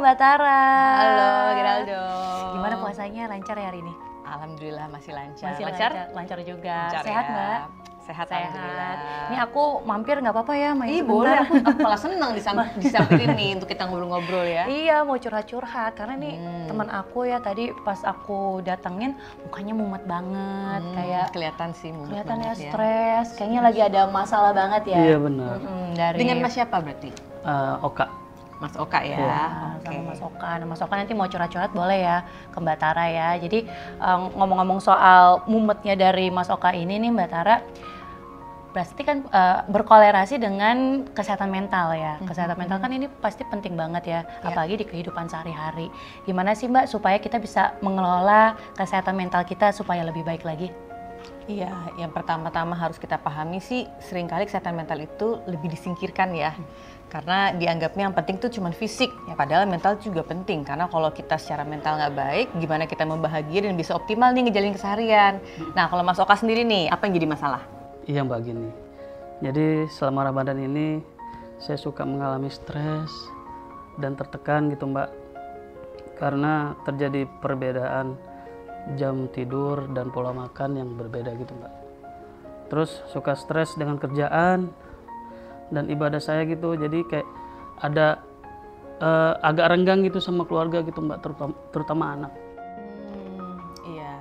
Mbak Tara. Halo Geraldo. Gimana puasanya, lancar ya hari ini? Alhamdulillah masih lancar. Masih lancar juga. Lancar Sehat ya. Mbak? Sehat, alhamdulillah. Ini aku mampir nggak apa-apa ya main Ih sebentar? boleh, aku malah senang disamperin nih untuk kita ngobrol-ngobrol ya. Iya, mau curhat-curhat karena nih teman aku ya tadi pas aku datengin mukanya mumet banget, kayak Kelihatan sih mumet kelihatan ya banget stres, kayaknya lagi ada masalah banget ya. Iya benar. Dari Dengan Mas siapa berarti? Oka. Mas Oka ya. Iya. sama Mas Oka. Nah, Mas Oka nanti mau curhat-curhat boleh ya ke Mbak Tara ya. Jadi ngomong-ngomong soal mumetnya dari Mas Oka ini nih Mbak Tara, pasti kan berkolerasi dengan kesehatan mental ya. Kesehatan mental kan ini pasti penting banget ya, apalagi di kehidupan sehari-hari. Gimana sih Mbak supaya kita bisa mengelola kesehatan mental kita supaya lebih baik lagi? Iya, yang pertama-tama harus kita pahami sih seringkali kesehatan mental itu lebih disingkirkan ya. Karena dianggapnya yang penting tuh cuma fisik, padahal mental juga penting. Karena kalau kita secara mental nggak baik, gimana kita membahagia dan bisa optimal nih ngejalin keseharian. Nah kalau Mas Oka sendiri nih, apa yang jadi masalah? Iya Mbak gini. Jadi selama Ramadan ini saya suka mengalami stres dan tertekan gitu Mbak. Karena terjadi perbedaan jam tidur dan pola makan yang berbeda gitu Mbak. Terus suka stres dengan kerjaan dan ibadah saya gitu, jadi kayak ada agak renggang gitu sama keluarga gitu Mbak, terutama anak. Iya,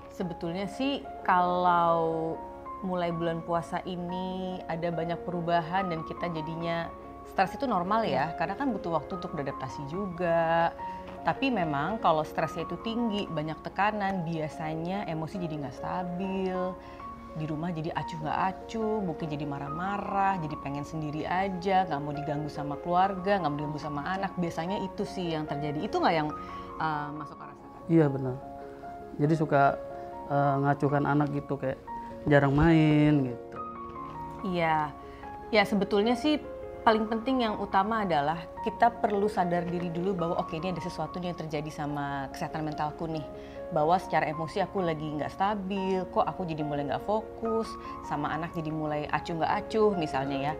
sebetulnya sih kalau mulai bulan puasa ini ada banyak perubahan dan kita jadinya stres itu normal ya, karena kan butuh waktu untuk beradaptasi juga. Tapi memang kalau stresnya itu tinggi, banyak tekanan, biasanya emosi jadi nggak stabil. Di rumah jadi acuh nggak acuh, mungkin jadi marah-marah, jadi pengen sendiri aja, nggak mau diganggu sama keluarga, nggak mau diganggu sama anak. Biasanya itu sih yang terjadi. Itu nggak yang Mas Oka rasakan? Iya benar. Jadi suka ngacuhkan anak gitu, kayak jarang main gitu. Iya, ya sebetulnya sih paling penting yang utama adalah kita perlu sadar diri dulu bahwa oke, ini ada sesuatu yang terjadi sama kesehatan mentalku nih. Bahwa secara emosi aku lagi nggak stabil, kok aku jadi mulai nggak fokus, sama anak jadi mulai acuh nggak acuh misalnya ya.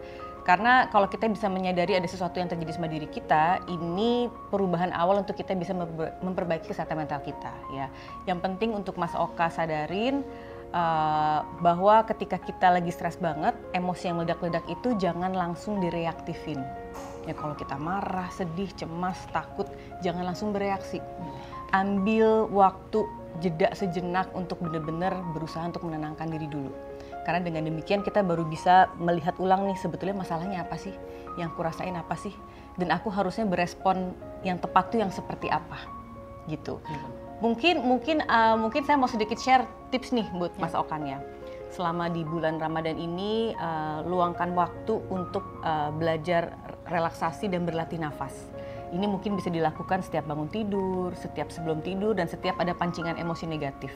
Karena kalau kita bisa menyadari ada sesuatu yang terjadi sama diri kita, ini perubahan awal untuk kita bisa memperbaiki kesehatan mental kita ya. Yang penting untuk Mas Oka sadarin bahwa ketika kita lagi stres banget, emosi yang meledak-ledak itu jangan langsung direaktifin. Ya kalau kita marah, sedih, cemas, takut, jangan langsung bereaksi. Ambil waktu jeda sejenak untuk benar-benar berusaha untuk menenangkan diri dulu. Karena dengan demikian kita baru bisa melihat ulang nih sebetulnya masalahnya apa sih, yang aku rasain apa sih, dan aku harusnya berespon yang tepat tuh yang seperti apa, gitu. Mungkin saya mau sedikit share tips nih buat Mas Okan ya. Selama di bulan Ramadan ini luangkan waktu untuk belajar relaksasi dan berlatih nafas. Ini mungkin bisa dilakukan setiap bangun tidur, setiap sebelum tidur, dan setiap ada pancingan emosi negatif.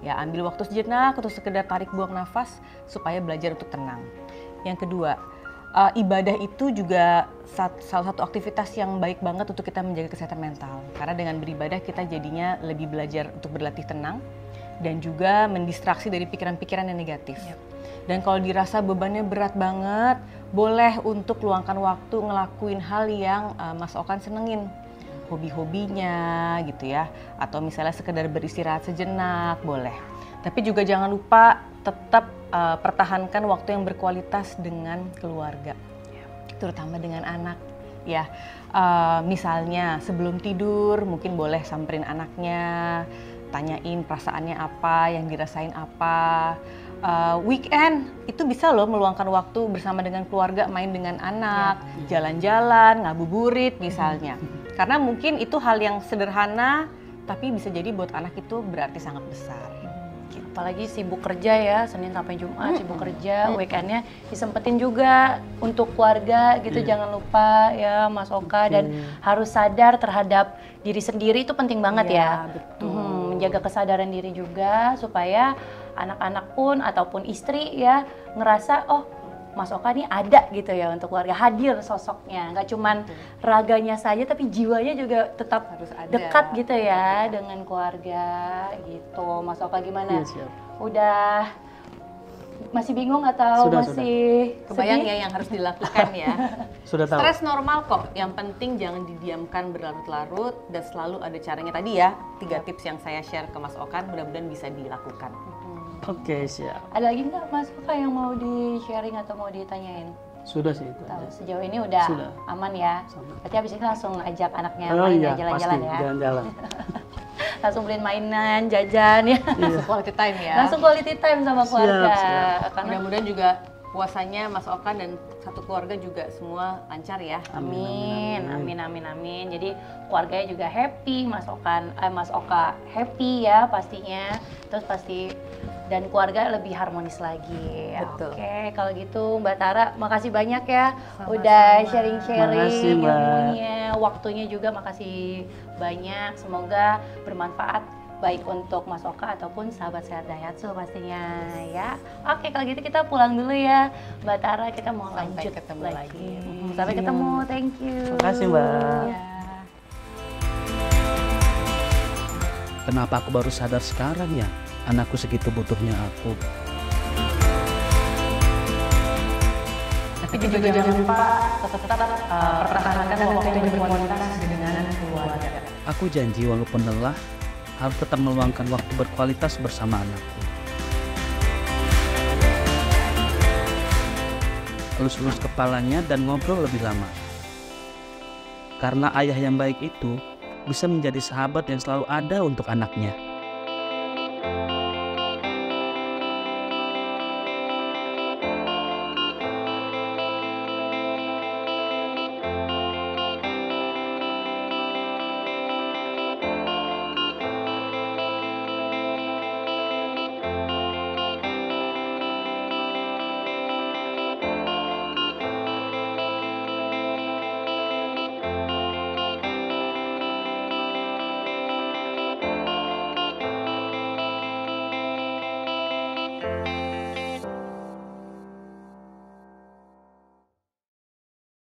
Ya, ambil waktu sejenak untuk sekedar tarik buang nafas supaya belajar untuk tenang. Yang kedua, ibadah itu juga salah satu aktivitas yang baik banget untuk kita menjaga kesehatan mental. Karena dengan beribadah kita jadinya lebih belajar untuk berlatih tenang dan juga mendistraksi dari pikiran-pikiran yang negatif. Dan kalau dirasa bebannya berat banget, boleh untuk luangkan waktu ngelakuin hal yang Mas Okan senengin. Hobi-hobinya gitu ya. Atau misalnya sekedar beristirahat sejenak, boleh. Tapi juga jangan lupa tetap pertahankan waktu yang berkualitas dengan keluarga. Terutama dengan anak. Ya, misalnya sebelum tidur mungkin boleh samperin anaknya, tanyain perasaannya apa, yang dirasain apa. Weekend itu bisa loh meluangkan waktu bersama dengan keluarga, main dengan anak, jalan-jalan, ngabuburit misalnya. Karena mungkin itu hal yang sederhana, tapi bisa jadi buat anak itu berarti sangat besar. Apalagi sibuk kerja ya, Senin sampai Jumat sibuk kerja, weekendnya disempetin juga untuk keluarga gitu. Jangan lupa ya Mas Oka, dan harus sadar terhadap diri sendiri itu penting banget ya. Betul. Menjaga kesadaran diri juga supaya anak-anak pun ataupun istri ya ngerasa oh Mas Oka nih ada gitu ya untuk keluarga, hadir sosoknya, nggak cuman raganya saja tapi jiwanya juga tetap Harus ada. dekat gitu ya dengan keluarga gitu. Mas Oka gimana? Iya, siap. Udah masih bingung atau Sudah, masih Kebayang sedih? ya yang harus dilakukan ya. Sudah tahu. Stres normal kok, yang penting jangan didiamkan berlarut-larut dan selalu ada caranya tadi ya. 3 tips yang saya share ke Mas Okan mudah-mudahan bisa dilakukan. Oke, siap. Ada lagi nggak Mas Oka yang mau di-sharing atau mau ditanyain? Sudah sih itu Tahu, aja. sejauh ini udah Sudah. aman ya? Sama. Berarti habis ini langsung ajak anaknya Oh main iya, ya, jalan-jalan pasti ya? jalan-jalan. Langsung beliin mainan, jajan ya? Langsung quality time ya. Langsung quality time sama keluarga. siap. Karena Mudah-mudahan juga puasanya Mas Okan dan satu keluarga juga semua lancar ya. amin, amin, amin, amin. Jadi keluarganya juga happy, Mas Oka happy ya pastinya. Terus pasti dan keluarga lebih harmonis lagi. Betul. Oke, kalau gitu Mbak Tara, makasih banyak ya Sama-sama. udah sharing-sharing Makasih, Mbak. ilmunya, waktunya juga makasih banyak. Semoga bermanfaat baik untuk Mas Oka ataupun sahabat sehat Daihatsu pastinya ya. Oke, kalau gitu kita pulang dulu ya Mbak Tara, kita mau Sampai lanjut ketemu lagi. lagi. Sampai ketemu, thank you. Makasih, Mbak. Ya. Kenapa aku baru sadar sekarang ya? Anakku segitu butuhnya aku. Tapi juga jangan lupa tetap pertahankan waktu yang berkualitas dengan keluarga. Aku janji walaupun lelah, harus tetap meluangkan waktu berkualitas bersama anakku. Elus-elus kepalanya dan ngobrol lebih lama. Karena ayah yang baik itu bisa menjadi sahabat yang selalu ada untuk anaknya.